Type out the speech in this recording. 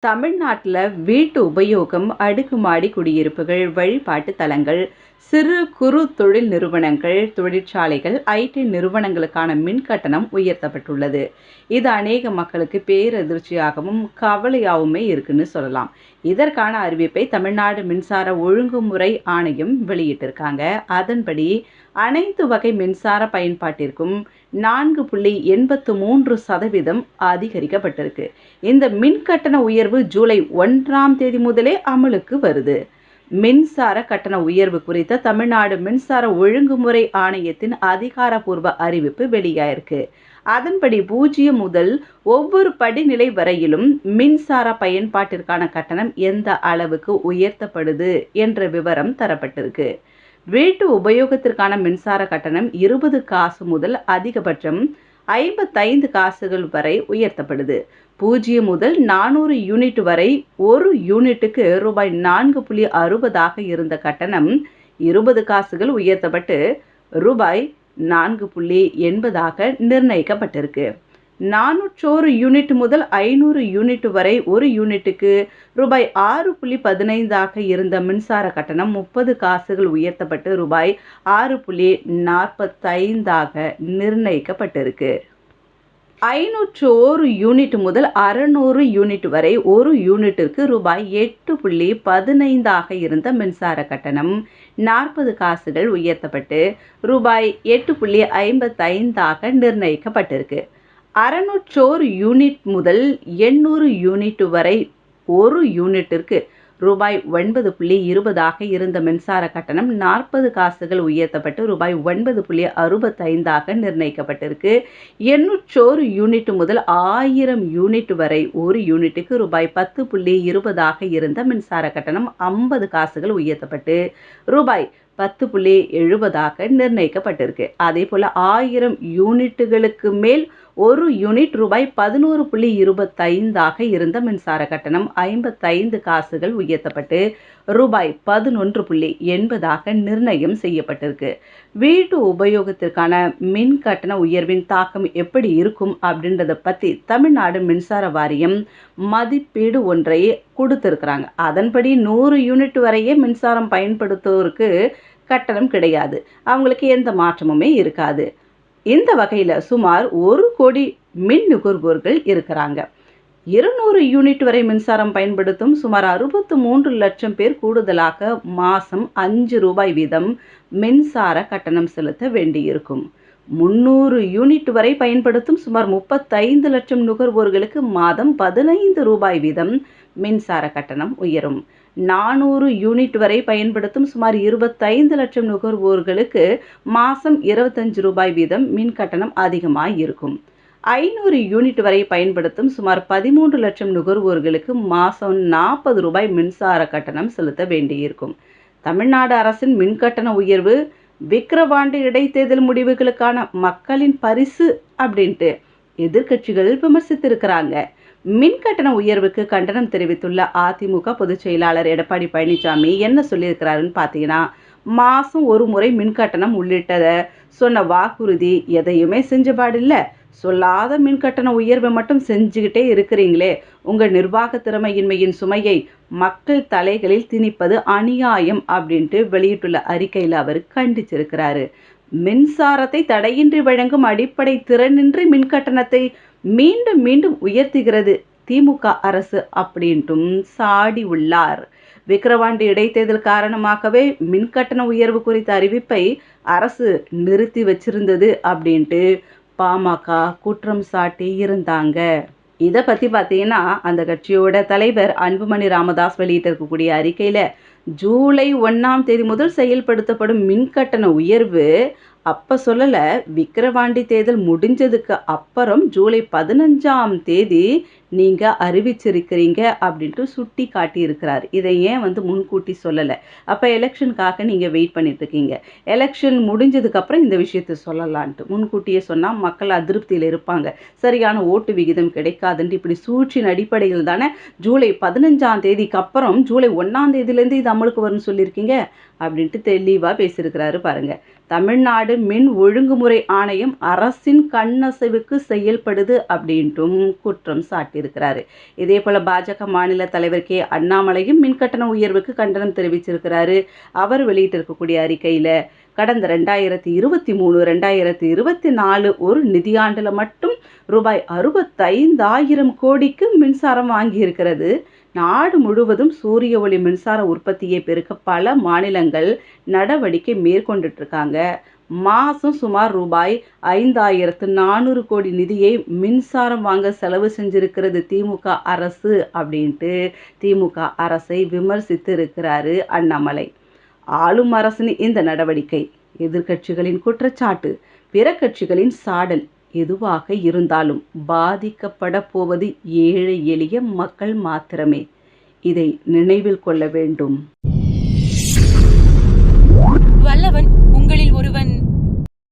தமிழ்நாட்டுல வீட்டு உபயோகம், அடுக்குமாடி குடியிருப்புகள், வழிபாட்டு தலங்கள், சிறு, குறு தொழில் நிறுவனங்கள், தொழிற்சாலைகள், ஐடி நிறுவனங்களுக்கான மின் கட்டணம் உயர்த்தப்பட்டுள்ளது. இது அநேக மக்களுக்கு பேரதிர்ச்சியாகவும், கவலையாவுமே இருக்குன்னு சொல்லலாம். இதற்கான அறிவிப்பை தமிழ்நாடு மின்சார ஒழுங்குமுறை ஆணையம் வெளியிட்டிருக்காங்க. அதன்படி அனைத்து வகை மின்சார பயன்பாட்டிற்கும் 4.83% அதிகரிக்கப்பட்டிருக்கு. இந்த மின் கட்டண உயர்வு ஜூலை 1ஆம் தேதி முதலே அமலுக்கு வருது. மின்சார கட்டண உயர்வு குறித்த தமிழ்நாடு மின்சார ஒழுங்குமுறை ஆணையத்தின் அதிகாரப்பூர்வ அறிவிப்பு வெளியாயிருக்கு. அதன்படி 0 முதல் ஒவ்வொரு படிநிலை வரையிலும் மின்சார பயன்பாட்டிற்கான கட்டணம் எந்த அளவுக்கு உயர்த்தப்படுது என்ற விவரம் தரப்பட்டிருக்கு. வீட்டு உபயோகத்திற்கான மின்சார கட்டணம் 20 காசு முதல் அதிகபட்சம் 55 காசுகள் வரை உயர்த்தப்படுது. 0 முதல் 400 யூனிட் வரை ஒரு யூனிட்டுக்கு ரூபாய் 4.60 இருந்த கட்டணம் 20 காசுகள் உயர்த்தப்பட்டு ரூபாய் 4.80 நிர்ணயிக்கப்பட்டிருக்கு. 401 யூனிட் முதல் 500 யூனிட் வரை ஒரு யூனிட்டுக்கு ரூபாய் 6.15 இருந்த மின்சார கட்டணம் 30 காசுகள் உயர்த்தப்பட்டு ரூபாய் 6.45 நிர்ணயிக்கப்பட்டிருக்கு. 501 யூனிட் முதல் 600 யூனிட் வரை ஒரு யூனிட்டிற்கு ரூபாய் 8.15 இருந்த மின்சார கட்டணம் 40 காசுகள் உயர்த்தப்பட்டு ரூபாய் 8.55 நிர்ணயிக்கப்பட்டிருக்கு. 601 யூனிட் முதல் 800 யூனிட் வரை ஒரு யூனிட்டிற்கு ரூபாய் 9.20 இருந்த மின்சார கட்டணம் 40 காசுகள் உயர்த்தப்பட்டு ரூபாய் 9.65 நிர்ணயிக்கப்பட்டிருக்கு. 801 யூனிட் முதல் 1000 யூனிட் வரை ஒரு யூனிட்டுக்கு ரூபாய் 10.20 இருந்த மின்சார கட்டணம் 50 காசுகள் உயர்த்தப்பட்டு ரூபாய் 10.70 நிர்ணயிக்கப்பட்டிருக்கு. அதே போல 1000 யூனிட்டுகளுக்கு மேல் ஒரு யூனிட் ரூபாய் 11.25 இருந்த மின்சார கட்டணம் 55 காசுகள் உயர்த்தப்பட்டு ரூபாய் 11.80 நிர்ணயம் செய்யப்பட்டிருக்கு. வீட்டு உபயோகத்திற்கான மின் கட்டண உயர்வின் தாக்கம் எப்படி இருக்கும் அப்படின்றத பற்றி தமிழ்நாடு மின்சார வாரியம் மதிப்பீடு ஒன்றை கொடுத்திருக்கிறாங்க. அதன்படி 100 யூனிட் வரையே மின்சாரம் பயன்படுத்துவோருக்கு கட்டணம் கிடையாது. அவங்களுக்கு எந்த மாற்றமுமே இருக்காது. இந்த வகையில் சுமார் 1 கோடி மின் நுகர்வோர்கள் இருக்கிறாங்க. 200 யூனிட் வரை மின்சாரம் பயன்படுத்தும் சுமார் 63 லட்சம் பேர் கூடுதலாக மாதம் 5 ரூபாய் வீதம் மின்சார கட்டணம் செலுத்த வேண்டியிருக்கும். 300 யூனிட் வரை பயன்படுத்தும் சுமார் 35 லட்சம் நுகர்வோர்களுக்கு மாதம் 15 ரூபாய் வீதம் மின்சார கட்டணம் உயரும். 400 யூனிட் வரை பயன்படுத்தும் சுமார் 25 லட்சம் நுகர்வோர்களுக்கு மாதம் 25 ரூபாய் வீதம் மின் கட்டணம் அதிகமாக இருக்கும். 500 யூனிட் வரை பயன்படுத்தும் சுமார் 13 லட்சம் நுகர்வோர்களுக்கு மாதம் 40 ரூபாய் மின்சார கட்டணம் செலுத்த வேண்டியிருக்கும். தமிழ்நாடு அரசின் மின்கட்டண உயர்வு விக்கிரவாண்டி இடைத்தேர்தல் முடிவுகளுக்கான மக்களின் பரிசு அப்படின்ட்டு எதிர்க்கட்சிகள் விமர்சித்திருக்கிறாங்க. மின்கட்டண உயர்வுக்கு கண்டனம் தெரிவித்துள்ள அதிமுக பொதுச் செயலாளர் எடப்பாடி பழனிசாமி என்ன சொல்லியிருக்கிறாருன்னு பார்த்தீங்கன்னா, மாதம் ஒரு முறை மின்கட்டணம் உள்ளிட்டத சொன்ன வாக்குறுதி எதையுமே செஞ்சபாடில்ல. சொல்லாத மின்கட்டண உயர்வை மட்டும் செஞ்சுக்கிட்டே இருக்கிறீங்களே, உங்கள் நிர்வாக திறமையின்மையின் சுமையை மக்கள் தலைகளில் திணிப்பது அநியாயம் அப்படின்ட்டு வெளியிட்டுள்ள அறிக்கையில் அவர் கண்டிச்சிருக்கிறாரு. மின்சாரத்தை தடையின்றி வழங்கும் அடிப்படை திறனின்றி மின்கட்டணத்தை மீண்டும் மீண்டும் உயர்த்துகிறது திமுக அரசு அப்படின்ட்டும் சாடி உள்ளார். விக்கிரவாண்டி இடைத்தேர்தல் காரணமாகவே மின்கட்டண உயர்வு குறித்த அறிவிப்பை அரசு நிறுத்தி வச்சிருந்தது அப்படின்ட்டு பாமக குற்றம் சாட்டி இருந்தாங்க. இதை பற்றி பார்த்தீங்கன்னா, அந்த கட்சியோட தலைவர் அன்புமணி ராமதாஸ் வெளியிட்டிருக்கக்கூடிய அறிக்கையில் ஜூலை 1ஆம் தேதி முதல் செயல்படுத்தப்படும் மின்கட்டண உயர்வு அப்போ சொல்லலை, விக்கிரவாண்டி தேர்தல் முடிஞ்சதுக்கு அப்புறம் ஜூலை 15ஆம் தேதி நீங்கள் அறிவிச்சிருக்கிறீங்க அப்படின்ட்டு சுட்டி காட்டியிருக்கிறார். இதை ஏன் முன்கூட்டி சொல்லலை? அப்போ எலெக்ஷனுக்காக நீங்கள் வெயிட் பண்ணிட்டு இருக்கீங்க. எலெக்ஷன் முடிஞ்சதுக்கப்புறம் இந்த விஷயத்தை சொல்லலான்ட்டு முன்கூட்டியே சொன்னால் மக்கள் அதிருப்தியில் இருப்பாங்க. சரியான ஓட்டு விகிதம் கிடைக்காதுன்ட்டு இப்படி சூழ்ச்சியின் அடிப்படையில் தானே ஜூலை 15ஆம் தேதிக்கு அப்புறம் ஜூலை 1ஆம் தேதியிலேருந்து இது அமலுக்கு வரும்னு சொல்லியிருக்கீங்க அப்படின்ட்டு தெளிவாக பேசியிருக்கிறாரு பாருங்க. தமிழ்நாடு மின் ஒழுங்குமுறை ஆணையம் அரசின் கண்ணசைவுக்கு செயல்படுது அப்படின்ட்டும் குற்றம் சாட்டியிருக்கிறாரு. இதே போல பாஜக மாநில தலைவர் கே அண்ணாமலையும் மின்கட்டண உயர்வுக்கு கண்டனம் தெரிவிச்சிருக்கிறாரு. அவர் வெளியிட்டிருக்கக்கூடிய அறிக்கையில் கடந்த 2023-2024 ஒரு நிதியாண்டில் மட்டும் ரூபாய் 65,000 கோடிக்கு மின்சாரம் வாங்கியிருக்கிறது. நாடு முழுவதும் சூரிய ஒளி மின்சார உற்பத்தியை பெருக்க பல மாநிலங்கள் நடவடிக்கை மேற்கொண்டுட்டு இருக்காங்க. மாதம் சுமார் ரூபாய் 5,400 கோடி நிதியை மின்சாரம் வாங்க செலவு செஞ்சிருக்கிறது திமுக அரசு அப்படின்ட்டு திமுக அரசை விமர்சித்து இருக்கிறாரு அண்ணாமலை. ஆளும் அரசின் இந்த நடவடிக்கை எதிர்க்கட்சிகளின் குற்றச்சாட்டு, பிற கட்சிகளின் சாடல் எதுவாக இருந்தாலும் பாதிக்கப்பட போவது ஏழை எளிய மக்கள் மாத்திரமே. இதை நினைவில் கொள்ள வேண்டும். வல்லவன்